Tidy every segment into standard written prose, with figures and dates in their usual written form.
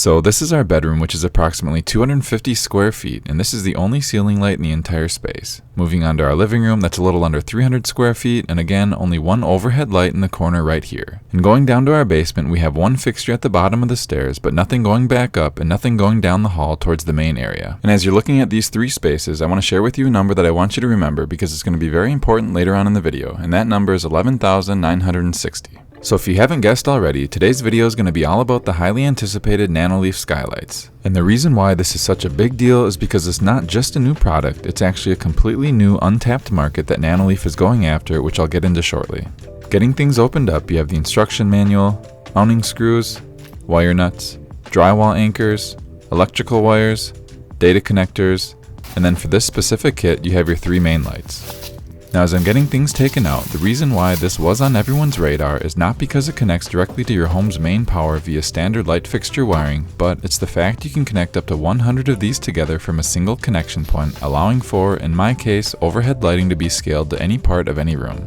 So this is our bedroom, which is approximately 250 square feet, and this is the only ceiling light in the entire space. Moving on to our living room, that's a little under 300 square feet, and again, only one overhead light in the corner right here. And going down to our basement, we have one fixture at the bottom of the stairs, but nothing going back up and nothing going down the hall towards the main area. And as you're looking at these three spaces, I want to share with you a number that I want you to remember because it's going to be very important later on in the video, and that number is 11,960. So if you haven't guessed already, today's video is going to be all about the highly anticipated Nanoleaf Skylights. And the reason why this is such a big deal is because it's not just a new product, it's actually a completely new untapped market that Nanoleaf is going after, which I'll get into shortly. Getting things opened up, you have the instruction manual, mounting screws, wire nuts, drywall anchors, electrical wires, data connectors, and then for this specific kit, you have your three main lights. Now as I'm getting things taken out, the reason why this was on everyone's radar is not because it connects directly to your home's main power via standard light fixture wiring, but it's the fact you can connect up to 100 of these together from a single connection point, allowing for, in my case, overhead lighting to be scaled to any part of any room.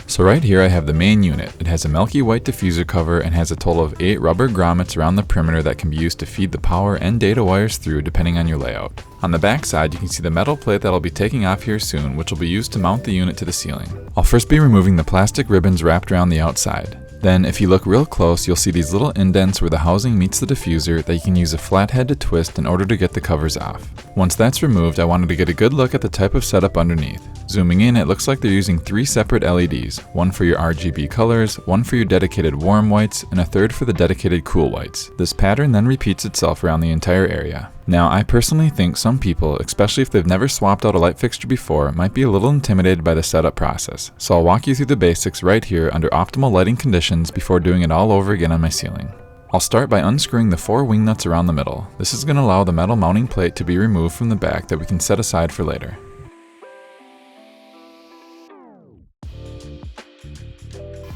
So right here I have the main unit. It has a milky white diffuser cover and has a total of 8 rubber grommets around the perimeter that can be used to feed the power and data wires through depending on your layout. On the back side you can see the metal plate that I'll be taking off here soon, which will be used to mount the unit to the ceiling. I'll first be removing the plastic ribbons wrapped around the outside. Then if you look real close, you'll see these little indents where the housing meets the diffuser that you can use a flathead to twist in order to get the covers off. Once that's removed, I wanted to get a good look at the type of setup underneath. Zooming in, it looks like they're using 3 separate LEDs, one for your RGB colors, one for your dedicated warm whites, and a third for the dedicated cool whites. This pattern then repeats itself around the entire area. Now, I personally think some people, especially if they've never swapped out a light fixture before, might be a little intimidated by the setup process, so I'll walk you through the basics right here under optimal lighting conditions before doing it all over again on my ceiling. I'll start by unscrewing the 4 wing nuts around the middle. This is going to allow the metal mounting plate to be removed from the back that we can set aside for later.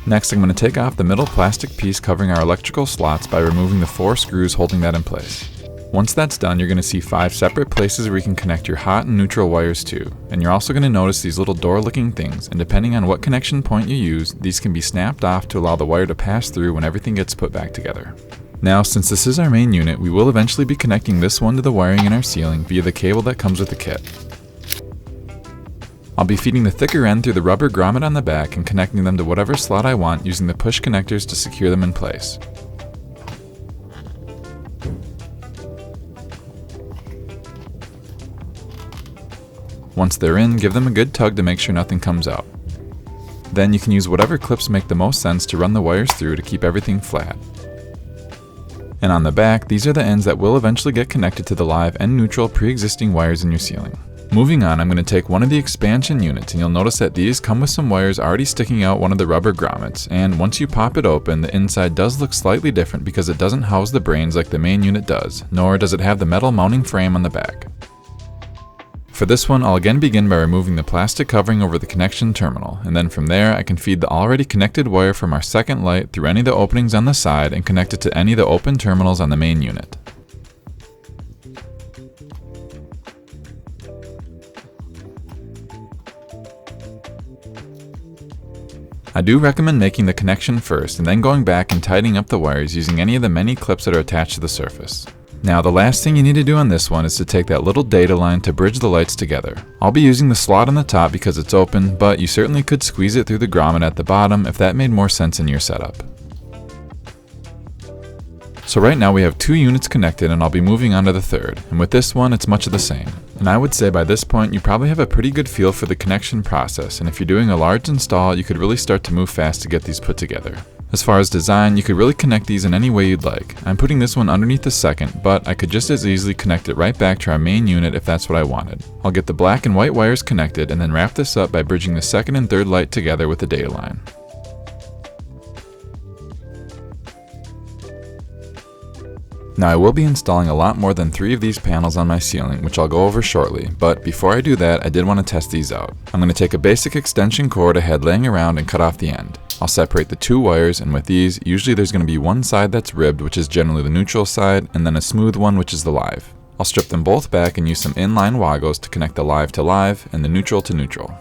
Next, I'm going to take off the middle plastic piece covering our electrical slots by removing the 4 screws holding that in place. Once that's done, you're going to see 5 separate places where you can connect your hot and neutral wires to. And you're also going to notice these little door-looking things, and depending on what connection point you use, these can be snapped off to allow the wire to pass through when everything gets put back together. Now, since this is our main unit, we will eventually be connecting this one to the wiring in our ceiling via the cable that comes with the kit. I'll be feeding the thicker end through the rubber grommet on the back and connecting them to whatever slot I want using the push connectors to secure them in place. Once they're in, give them a good tug to make sure nothing comes out. Then you can use whatever clips make the most sense to run the wires through to keep everything flat. And on the back, these are the ends that will eventually get connected to the live and neutral pre-existing wires in your ceiling. Moving on, I'm going to take one of the expansion units, and you'll notice that these come with some wires already sticking out one of the rubber grommets, and once you pop it open, the inside does look slightly different because it doesn't house the brains like the main unit does, nor does it have the metal mounting frame on the back. For this one, I'll again begin by removing the plastic covering over the connection terminal, and then from there I can feed the already connected wire from our second light through any of the openings on the side and connect it to any of the open terminals on the main unit. I do recommend making the connection first and then going back and tightening up the wires using any of the many clips that are attached to the surface. Now the last thing you need to do on this one is to take that little data line to bridge the lights together. I'll be using the slot on the top because it's open, but you certainly could squeeze it through the grommet at the bottom if that made more sense in your setup. So right now we have 2 units connected and I'll be moving on to the third, and with this one it's much of the same. And I would say by this point you probably have a pretty good feel for the connection process, and if you're doing a large install you could really start to move fast to get these put together. As far as design, you could really connect these in any way you'd like. I'm putting this one underneath the second, but I could just as easily connect it right back to our main unit if that's what I wanted. I'll get the black and white wires connected and then wrap this up by bridging the second and third light together with the data line. Now I will be installing a lot more than 3 of these panels on my ceiling, which I'll go over shortly, but before I do that, I did want to test these out. I'm going to take a basic extension cord I had laying around and cut off the end. I'll separate the 2 wires, and with these, usually there's going to be one side that's ribbed, which is generally the neutral side, and then a smooth one, which is the live. I'll strip them both back and use some inline wagos to connect the live to live and the neutral to neutral.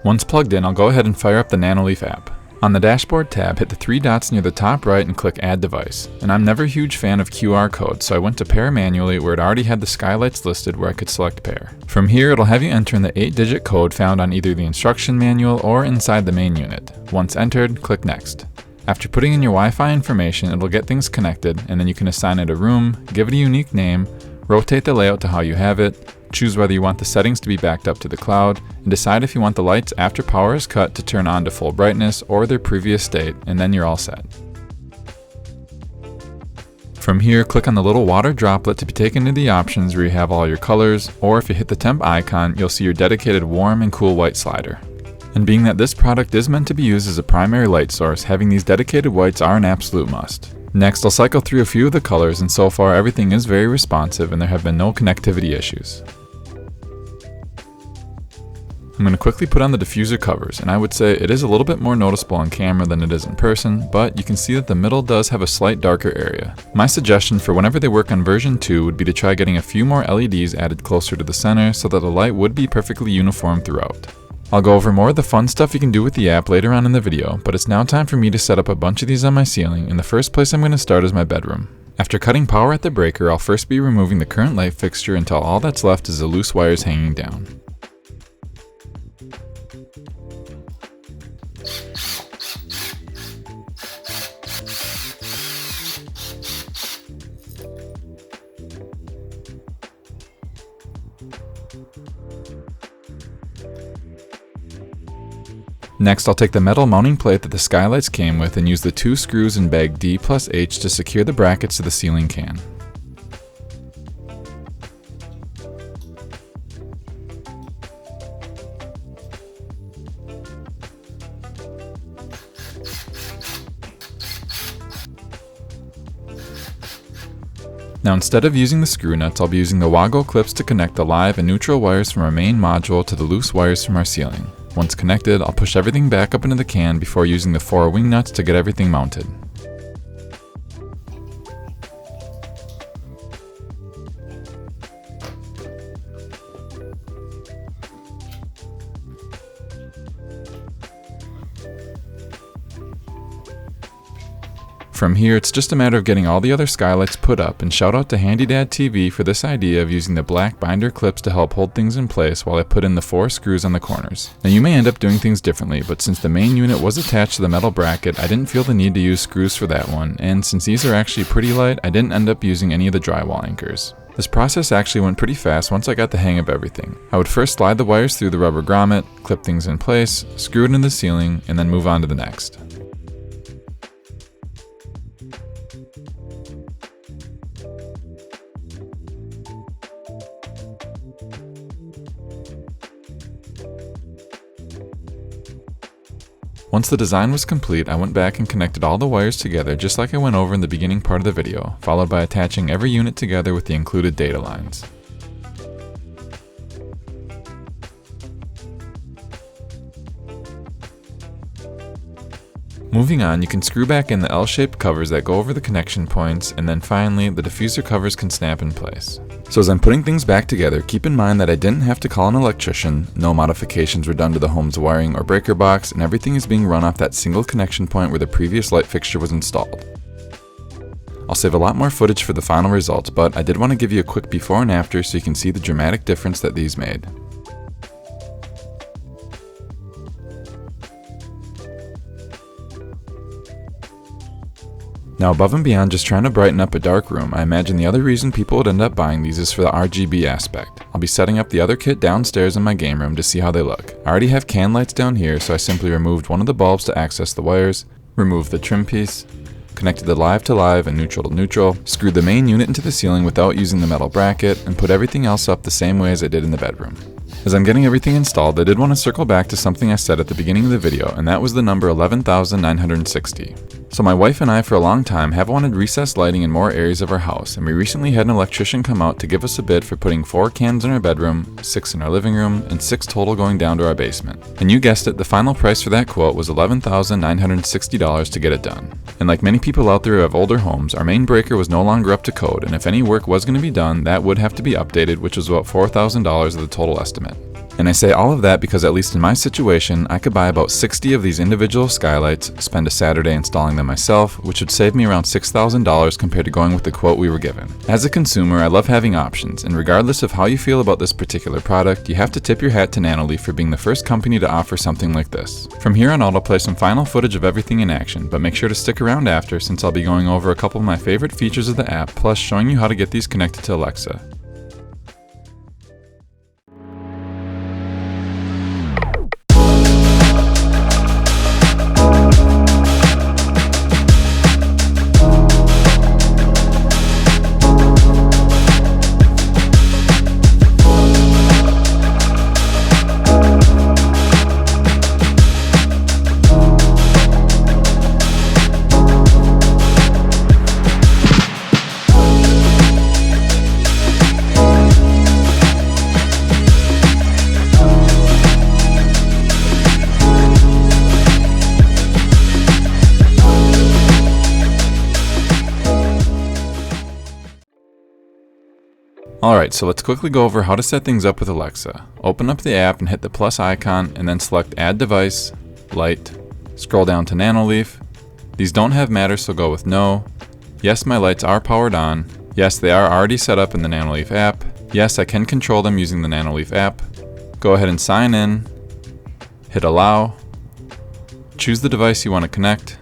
Once plugged in, I'll go ahead and fire up the Nanoleaf app. On the Dashboard tab, hit the 3 dots near the top right and click Add Device. And I'm never a huge fan of QR codes, so I went to Pair manually where it already had the skylights listed where I could select Pair. From here, it'll have you enter in the 8-digit code found on either the instruction manual or inside the main unit. Once entered, click Next. After putting in your Wi-Fi information, it'll get things connected, and then you can assign it a room, give it a unique name, rotate the layout to how you have it, choose whether you want the settings to be backed up to the cloud, and decide if you want the lights after power is cut to turn on to full brightness or their previous state, and then you're all set. From here, click on the little water droplet to be taken to the options where you have all your colors, or if you hit the temp icon, you'll see your dedicated warm and cool white slider. And being that this product is meant to be used as a primary light source, having these dedicated whites are an absolute must. Next, I'll cycle through a few of the colors, and so far everything is very responsive and there have been no connectivity issues. I'm going to quickly put on the diffuser covers, and I would say it is a little bit more noticeable on camera than it is in person, but you can see that the middle does have a slight darker area. My suggestion for whenever they work on version 2 would be to try getting a few more LEDs added closer to the center so that the light would be perfectly uniform throughout. I'll go over more of the fun stuff you can do with the app later on in the video, but it's now time for me to set up a bunch of these on my ceiling, and the first place I'm going to start is my bedroom. After cutting power at the breaker, I'll first be removing the current light fixture until all that's left is the loose wires hanging down. Next, I'll take the metal mounting plate that the skylights came with and use the 2 screws in bag D plus H to secure the brackets to the ceiling can. Now instead of using the screw nuts, I'll be using the Woggle clips to connect the live and neutral wires from our main module to the loose wires from our ceiling. Once connected, I'll push everything back up into the can before using the 4 wing nuts to get everything mounted. From here, it's just a matter of getting all the other skylights put up, and shout out to HandyDad TV for this idea of using the black binder clips to help hold things in place while I put in the 4 screws on the corners. Now you may end up doing things differently, but since the main unit was attached to the metal bracket, I didn't feel the need to use screws for that one, and since these are actually pretty light, I didn't end up using any of the drywall anchors. This process actually went pretty fast once I got the hang of everything. I would first slide the wires through the rubber grommet, clip things in place, screw it into the ceiling, and then move on to the next. Once the design was complete, I went back and connected all the wires together just like I went over in the beginning part of the video, followed by attaching every unit together with the included data lines. Moving on, you can screw back in the L-shaped covers that go over the connection points, and then finally, the diffuser covers can snap in place. So as I'm putting things back together, keep in mind that I didn't have to call an electrician, no modifications were done to the home's wiring or breaker box, and everything is being run off that single connection point where the previous light fixture was installed. I'll save a lot more footage for the final results, but I did want to give you a quick before and after so you can see the dramatic difference that these made. Now above and beyond just trying to brighten up a dark room, I imagine the other reason people would end up buying these is for the RGB aspect. I'll be setting up the other kit downstairs in my game room to see how they look. I already have can lights down here, so I simply removed one of the bulbs to access the wires, removed the trim piece, connected the live to live and neutral to neutral, screwed the main unit into the ceiling without using the metal bracket, and put everything else up the same way as I did in the bedroom. As I'm getting everything installed, I did want to circle back to something I said at the beginning of the video, and that was the number 11,960. So my wife and I for a long time have wanted recessed lighting in more areas of our house, and we recently had an electrician come out to give us a bid for putting 4 cans in our bedroom, 6 in our living room, and 6 total going down to our basement. And you guessed it, the final price for that quote was $11,960 to get it done. And like many people out there who have older homes, our main breaker was no longer up to code, and if any work was going to be done, that would have to be updated, which was about $4,000 of the total estimate. And I say all of that because at least in my situation, I could buy about 60 of these individual skylights, spend a Saturday installing them myself, which would save me around $6,000 compared to going with the quote we were given. As a consumer, I love having options, and regardless of how you feel about this particular product, you have to tip your hat to Nanoleaf for being the first company to offer something like this. From here on out, I'll play some final footage of everything in action, but make sure to stick around after since I'll be going over a couple of my favorite features of the app, plus showing you how to get these connected to Alexa. Alright, so let's quickly go over how to set things up with Alexa. Open up the app and hit the plus icon and then select Add Device, Light, scroll down to Nanoleaf. These don't have Matter, so go with No. Yes, my lights are powered on. Yes, they are already set up in the Nanoleaf app. Yes, I can control them using the Nanoleaf app. Go ahead and sign in, hit Allow, choose the device you want to connect,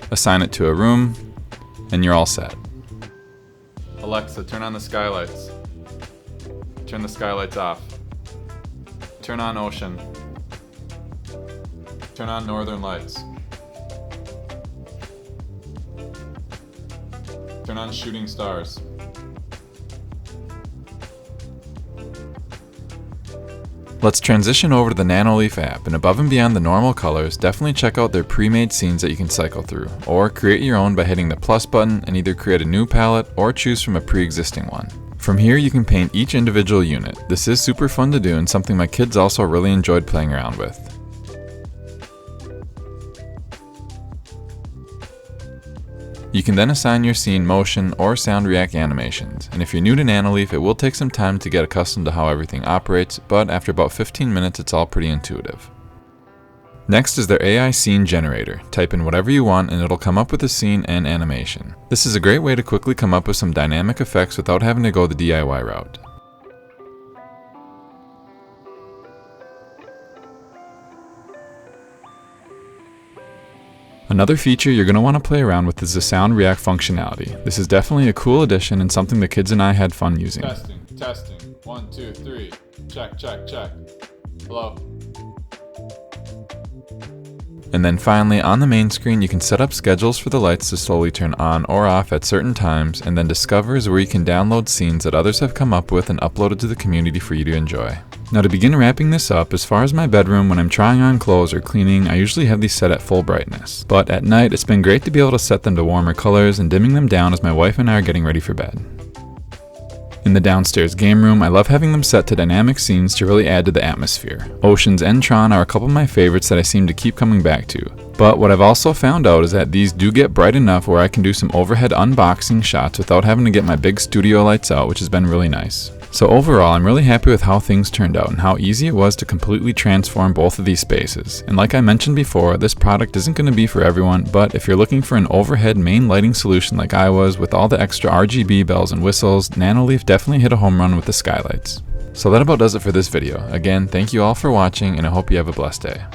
assign it to a room, and you're all set. Alexa, turn on the skylights. Turn the skylights off. Turn on ocean. Turn on northern lights. Turn on shooting stars. Let's transition over to the Nanoleaf app, and above and beyond the normal colors, definitely check out their pre-made scenes that you can cycle through, or create your own by hitting the plus button and either create a new palette or choose from a pre-existing one. From here you can paint each individual unit. This is super fun to do and something my kids also really enjoyed playing around with. You can then assign your scene motion or sound react animations, and if you're new to Nanoleaf, it will take some time to get accustomed to how everything operates, but after about 15 minutes it's all pretty intuitive. Next is their AI scene generator. Type in whatever you want and it'll come up with a scene and animation. This is a great way to quickly come up with some dynamic effects without having to go the DIY route. Another feature you're going to want to play around with is the sound react functionality. This is definitely a cool addition and something the kids and I had fun using. Testing. 1, 2, 3. Check. Hello. And then finally, on the main screen, you can set up schedules for the lights to slowly turn on or off at certain times, and then Discover is where you can download scenes that others have come up with and uploaded to the community for you to enjoy. Now to begin wrapping this up, as far as my bedroom, when I'm trying on clothes or cleaning, I usually have these set at full brightness. But at night, it's been great to be able to set them to warmer colors and dimming them down as my wife and I are getting ready for bed. In the downstairs game room, I love having them set to dynamic scenes to really add to the atmosphere. Oceans and Tron are a couple of my favorites that I seem to keep coming back to. But what I've also found out is that these do get bright enough where I can do some overhead unboxing shots without having to get my big studio lights out, which has been really nice. So overall, I'm really happy with how things turned out and how easy it was to completely transform both of these spaces. And like I mentioned before, this product isn't going to be for everyone, but if you're looking for an overhead main lighting solution like I was with all the extra RGB bells and whistles, Nanoleaf definitely hit a home run with the skylights. So that about does it for this video. Again, thank you all for watching and I hope you have a blessed day.